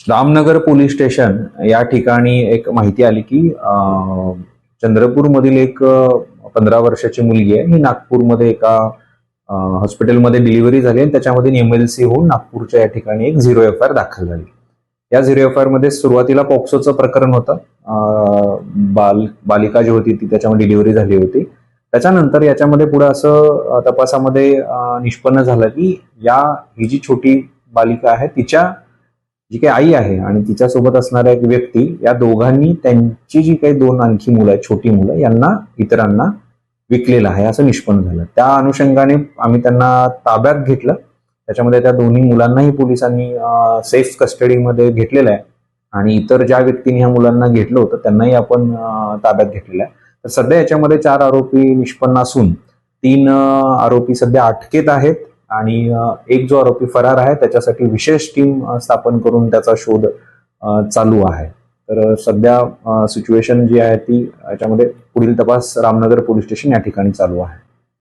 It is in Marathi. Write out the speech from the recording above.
रामनगर पोलीस स्टेशन या ठिकाणी एक माहिती आली की चंद्रपूरमधील एक 15 वर्षाची मुलगी आहे. ही नागपूरमध्ये एका हॉस्पिटलमध्ये डिलिव्हरी झाली आणि त्याच्यामध्ये एमएलसी होऊन नागपूरच्या या ठिकाणी एक 0 FIR दाखल झाली. या 0 FIR मध्ये सुरुवातीला पॉक्सोचं प्रकरण होतं. बालिका जी होती ती त्याच्यामध्ये डिलिव्हरी झाली होती. त्याच्यानंतर याच्यामध्ये पुढे असं तपासामध्ये निष्पन्न झालं की ही जी छोटी बालिका आहे तिच्या जी काही आई आहे आणि तिच्यासोबत असणाऱ्या एक व्यक्ती, या दोघांनी त्यांची जी काही 2 आणखी मुलं आहेत, छोटी मुलं, यांना इतरांना विकलेलं आहे असं निष्पन्न झालं. त्या अनुषंगाने आम्ही त्यांना ताब्यात घेतलं. त्याच्यामध्ये त्या दोन्ही मुलांनाही पोलिसांनी सेफ कस्टडीमध्ये घेतलेलं आहे आणि इतर ज्या व्यक्तींनी ह्या मुलांना घेतलं होतं त्यांनाही आपण ताब्यात घेतलेलं आहे. तर सध्या याच्यामध्ये 4 आरोपी निष्पन्न असून 3 आरोपी सध्या अटकेत आहेत आणि एक जो आरोपी फरार आहे त्याच्यासाठी विशेष टीम स्थापन करून त्याचा शोध चालू आहे. तर सध्या सिच्युएशन जी आहे ती याच्यामध्ये पुढील तपास रामनगर पोलीस स्टेशन या ठिकाणी चालू आहे.